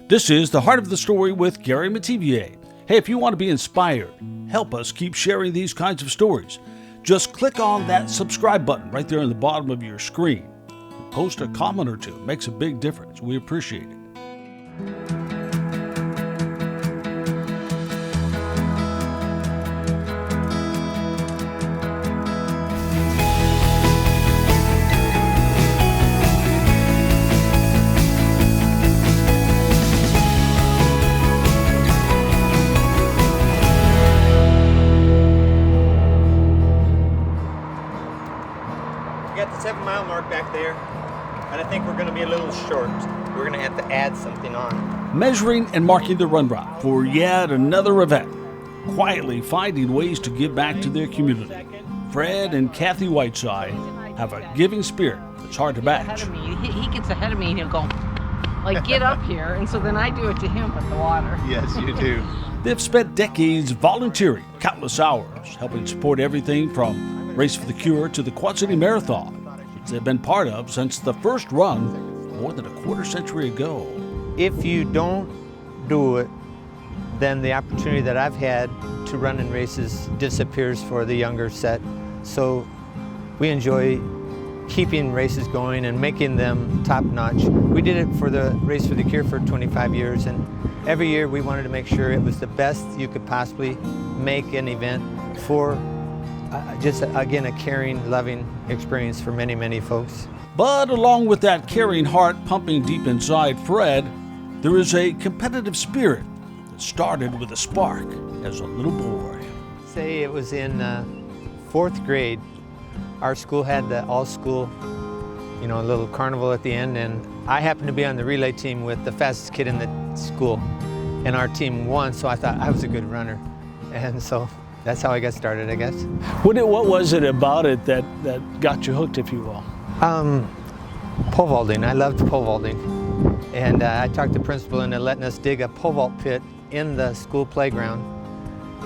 This is The Heart of the Story with Gary Mativier. Hey, if you want to be inspired, help us keep sharing these kinds of stories. Just click on that subscribe button right there in the bottom of your screen. Post a comment or two. It makes a big difference. We appreciate it. We got the 7 mile mark back there, and I think we're going to be a little short. We're going to have to add something on. Measuring and marking the run route for yet another event. Quietly finding ways to give back to their community. Fred and Kathy Whiteside have a giving spirit that's hard to match. He gets ahead of me and he'll go, like, get up here. And so then I do it to him with the water. Yes, you do. They've spent decades volunteering, countless hours, helping support everything from Race for the Cure to the Quad City Marathon, which they've been part of since the first run more than a quarter century ago. If you don't do it, then the opportunity that I've had to run in races disappears for the younger set. So we enjoy keeping races going and making them top-notch. We did it for the Race for the Cure for 25 years, and every year we wanted to make sure it was the best you could possibly make an event for just, again, a caring, loving experience for many, many folks. But along with that caring heart pumping deep inside Fred, there is a competitive spirit that started with a spark as a little boy. Say it was in 4th grade. Our school had the all-school, little carnival at the end, and I happened to be on the relay team with the fastest kid in the school, and our team won, so I thought I was a good runner, and so that's how I got started, I guess. What was it about it that got you hooked, if you will? Pole vaulting. I loved pole vaulting. And I talked the principal into letting us dig a pole vault pit in the school playground.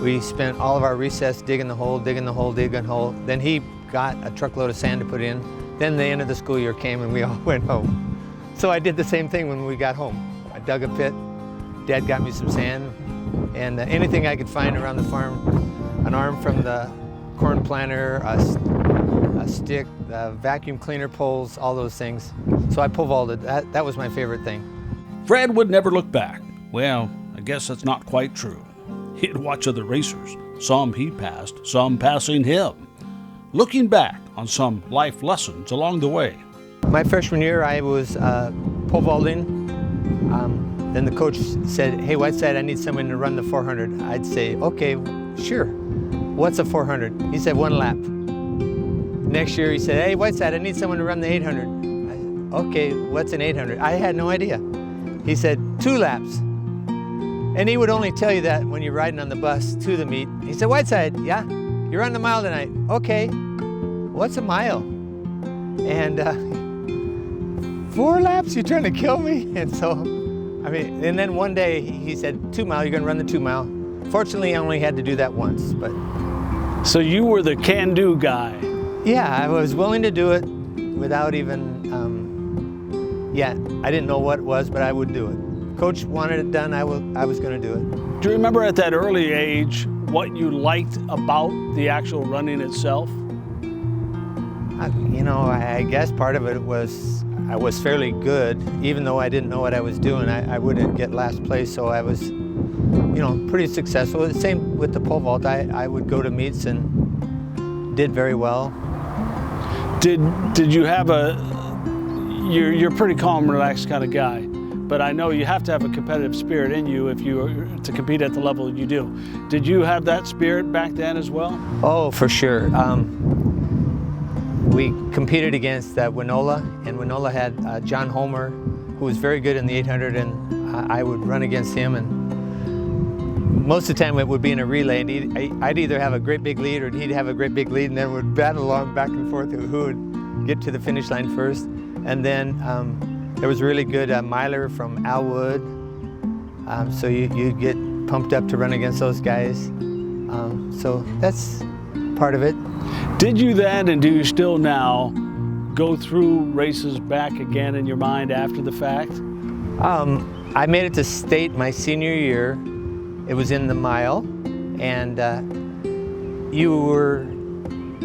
We spent all of our recess digging the hole, digging the hole, digging the hole. Then he got a truckload of sand to put in. Then the end of the school year came and we all went home. So I did the same thing when we got home. I dug a pit, Dad got me some sand, and anything I could find around the farm, an arm from the corn planter, a stick, vacuum cleaner poles, all those things. So I pole vaulted. That was my favorite thing. Fred would never look back. Well, I guess that's not quite true. He'd watch other racers, some he passed, some passing him, looking back on some life lessons along the way. My freshman year, I was pole vaulting. Then the coach said, "Hey, Whiteside, I need someone to run the 400. I'd say, "Okay, sure. What's a 400? He said, 1 lap. Next year, he said, "Hey, Whiteside, I need someone to run the 800. I said, "Okay, what's an 800? I had no idea. He said, 2 laps. And he would only tell you that when you're riding on the bus to the meet. He said, "Whiteside, yeah, you're on the mile tonight." "Okay, what's a mile?" And 4 laps, you're trying to kill me? And so, and then one day he said, 2 mile, you're gonna run the 2 mile. Fortunately, I only had to do that once, but. So you were the can-do guy. Yeah, I was willing to do it without even, I didn't know what it was, but I would do it. Coach wanted it done, I was gonna do it. Do you remember at that early age what you liked about the actual running itself? I guess part of it was I was fairly good. Even though I didn't know what I was doing, I wouldn't get last place, so I was, pretty successful. The same with the pole vault. I would go to meets and did very well. Did you have you're a pretty calm, relaxed kind of guy, but I know you have to have a competitive spirit in you if you are to compete at the level you do. Did you have that spirit back then as well? Oh, for sure. We competed against Winola, and Winola had John Homer, who was very good in the 800, and I would run against him, and most of the time it would be in a relay, and I'd either have a great big lead or he'd have a great big lead, and then we'd battle along back and forth who would get to the finish line first. And then there was a really good miler from Alwood, so you get pumped up to run against those guys. So that's part of it. Did you then, and do you still now, go through races back again in your mind after the fact? I made it to state my senior year. It was in the mile, and you were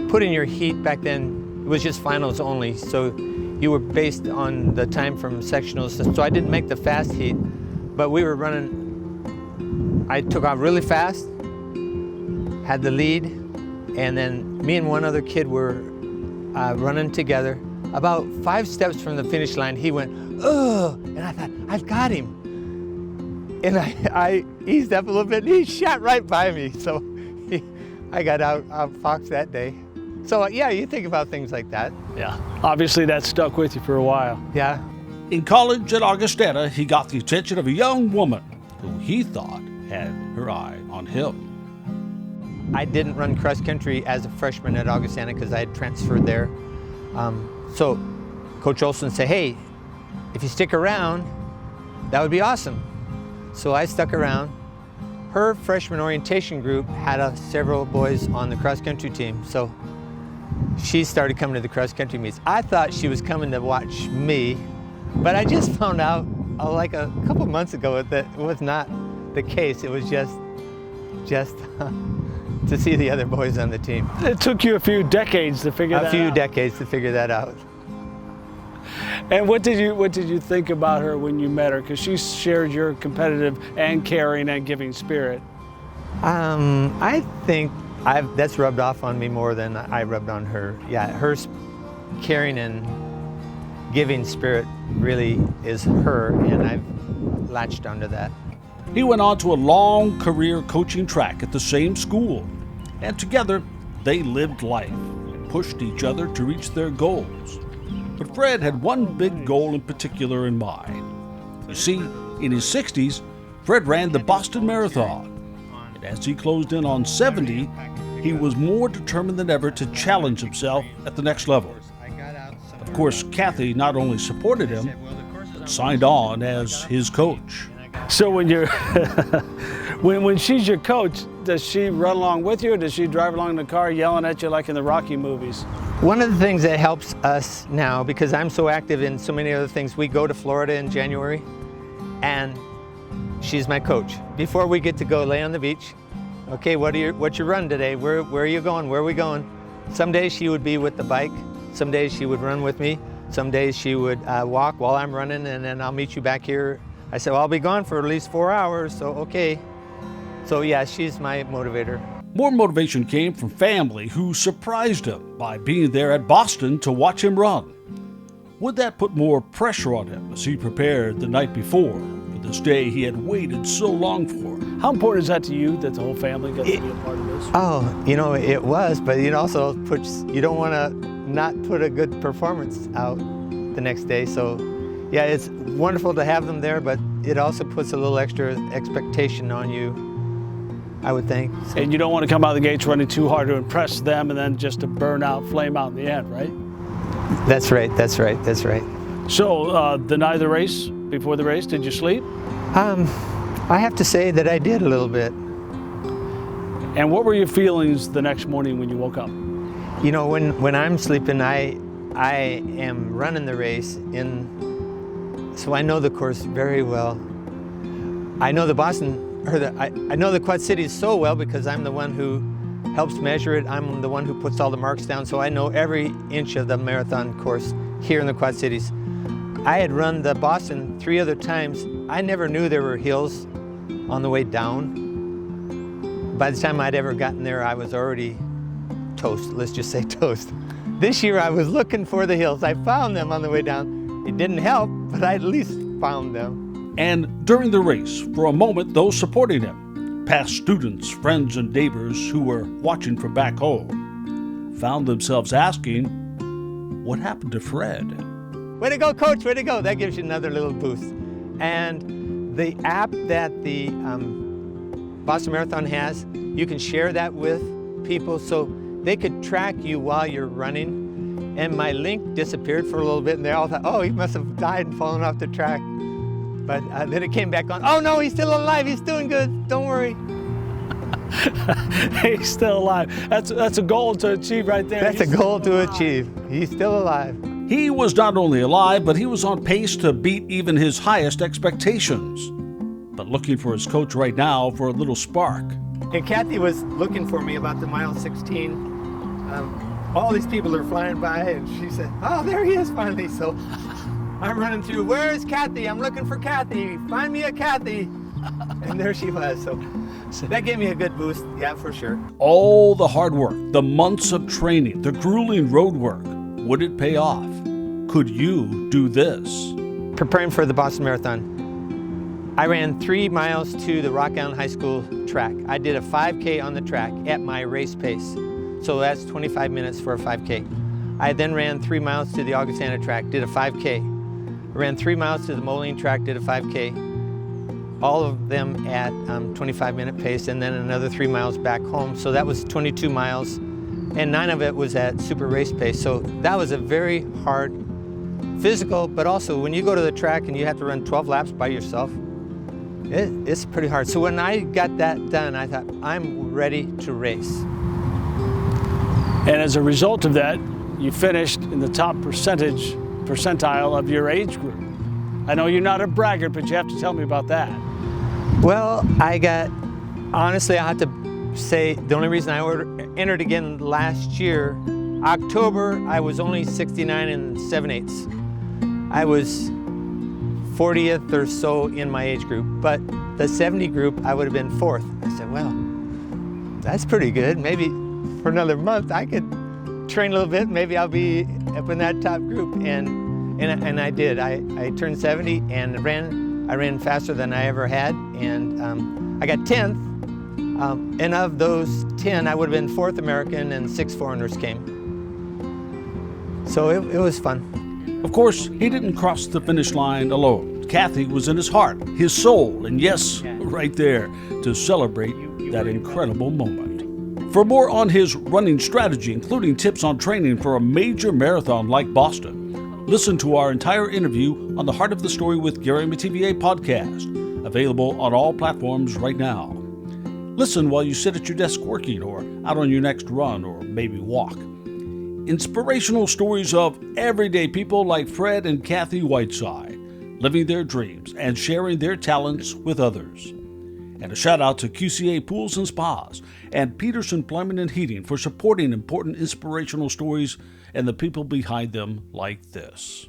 put in your heat back then. It was just finals only, so you were based on the time from sectionals. So I didn't make the fast heat, but we were running. I took off really fast, had the lead, and then me and one other kid were running together. About 5 steps from the finish line, he went, "Ugh," and I thought, I've got him. And I eased up a little bit, and he shot right by me. So I got outfoxed that day. So yeah, you think about things like that. Yeah, obviously that stuck with you for a while. Yeah. In college at Augustana, he got the attention of a young woman who he thought had her eye on him. I didn't run cross country as a freshman at Augustana because I had transferred there. So Coach Olson said, "Hey, if you stick around, that would be awesome." So I stuck around. Her freshman orientation group had several boys on the cross country team. So she started coming to the cross country meets. I thought she was coming to watch me, but I just found out like a couple months ago that it was not the case. It was just to see the other boys on the team. It took you a few decades to figure that out. A few decades to figure that out. And what did you think about her when you met her? Because she shared your competitive and caring and giving spirit. I think that's rubbed off on me more than I rubbed on her. Yeah, her caring and giving spirit really is her, and I've latched onto that. He went on to a long career coaching track at the same school, and together they lived life, pushed each other to reach their goals. But Fred had one big goal in particular in mind. You see, in his 60s, Fred ran the Boston Marathon, and as he closed in on 70, he was more determined than ever to challenge himself at the next level. Of course, Kathy not only supported him, but signed on as his coach. So when you're when she's your coach, does she run along with you, or does she drive along in the car yelling at you like in the Rocky movies? One of the things that helps us now, because I'm so active in so many other things, we go to Florida in January, and she's my coach. Before we get to go lay on the beach, okay, what's your run today? Where are you going? Where are we going? Some days she would be with the bike. Some days she would run with me. Some days she would walk while I'm running, and then I'll meet you back here. I said, well, I'll be gone for at least 4 hours, so okay. So yeah, she's my motivator. More motivation came from family who surprised him by being there at Boston to watch him run. Would that put more pressure on him as he prepared the night before for this day he had waited so long for? How important is that to you, that the whole family got to be a part of this? Oh, it was, but it also you don't want to not put a good performance out the next day. So yeah, it's wonderful to have them there, but it also puts a little extra expectation on you, I would think. So. And you don't want to come out of the gates running too hard to impress them and then just to burn out, flame out in the end, right? That's right. So the night of the race, before the race, did you sleep? I have to say that I did a little bit. And what were your feelings the next morning when you woke up? You know, when I'm sleeping, I am running the race so I know the course very well. I know I know the Quad Cities so well because I'm the one who helps measure it. I'm the one who puts all the marks down, so I know every inch of the marathon course here in the Quad Cities. I had run the Boston 3 other times. I never knew there were hills on the way down. By the time I'd ever gotten there, I was already toast, let's just say toast. This year I was looking for the hills. I found them on the way down. It didn't help, but I at least found them. And during the race, for a moment, those supporting him, past students, friends, and neighbors who were watching from back home, found themselves asking, what happened to Fred? Way to go, Coach, way to go. That gives you another little boost. And the app that the Boston Marathon has, you can share that with people so they could track you while you're running. And my link disappeared for a little bit, and they all thought, oh, he must have died and fallen off the track. But then it came back on, oh no, he's still alive, he's doing good, don't worry. He's still alive. That's a goal to achieve right there. That's a goal to achieve. He's still alive. He was not only alive, but he was on pace to beat even his highest expectations. But looking for his coach right now for a little spark. And Kathy was looking for me about the mile 16. All these people are flying by, and she said, "Oh, there he is finally." So I'm running through, "Where is Kathy? I'm looking for Kathy. Find me a Kathy." And there she was. So that gave me a good boost, yeah, for sure. All the hard work, the months of training, the grueling road work, would it pay off? Could you do this? Preparing for the Boston Marathon, I ran 3 miles to the Rock Island High School track. I did a 5K on the track at my race pace. So that's 25 minutes for a 5K. I then ran 3 miles to the Augustana track, did a 5K. I ran 3 miles to the Moline track, did a 5K. All of them at 25-minute pace, and then another 3 miles back home. So that was 22 miles, and 9 of it was at super race pace. So that was a very hard physical, but also when you go to the track and you have to run 12 laps by yourself, it's pretty hard. So when I got that done, I thought, I'm ready to race. And as a result of that, you finished in the top percentile of your age group. I know you're not a braggart, but you have to tell me about that. Well, honestly, I have to say the only reason I entered again last year, October, I was only 69 and 7/8. I was 40th or so in my age group, but the 70 group, I would have been 4th. I said, well, that's pretty good. Maybe for another month, I could train a little bit. Maybe I'll be up in that top group. And I did. I turned 70 and I ran faster than I ever had. And I got 10th. And of those 10, I would have been 4th American, and 6 foreigners came. So it was fun. Of course, he didn't cross the finish line alone. Kathy was in his heart, his soul, and yes, right there to celebrate that incredible moment. For more on his running strategy, including tips on training for a major marathon like Boston, listen to our entire interview on the Heart of the Story with Gary Metivier podcast, available on all platforms right now. Listen while you sit at your desk working, or out on your next run, or maybe walk. Inspirational stories of everyday people like Fred and Kathy Whiteside, living their dreams and sharing their talents with others. And a shout out to QCA Pools and Spas and Petersen Plumbing and Heating for supporting important inspirational stories and the people behind them like this.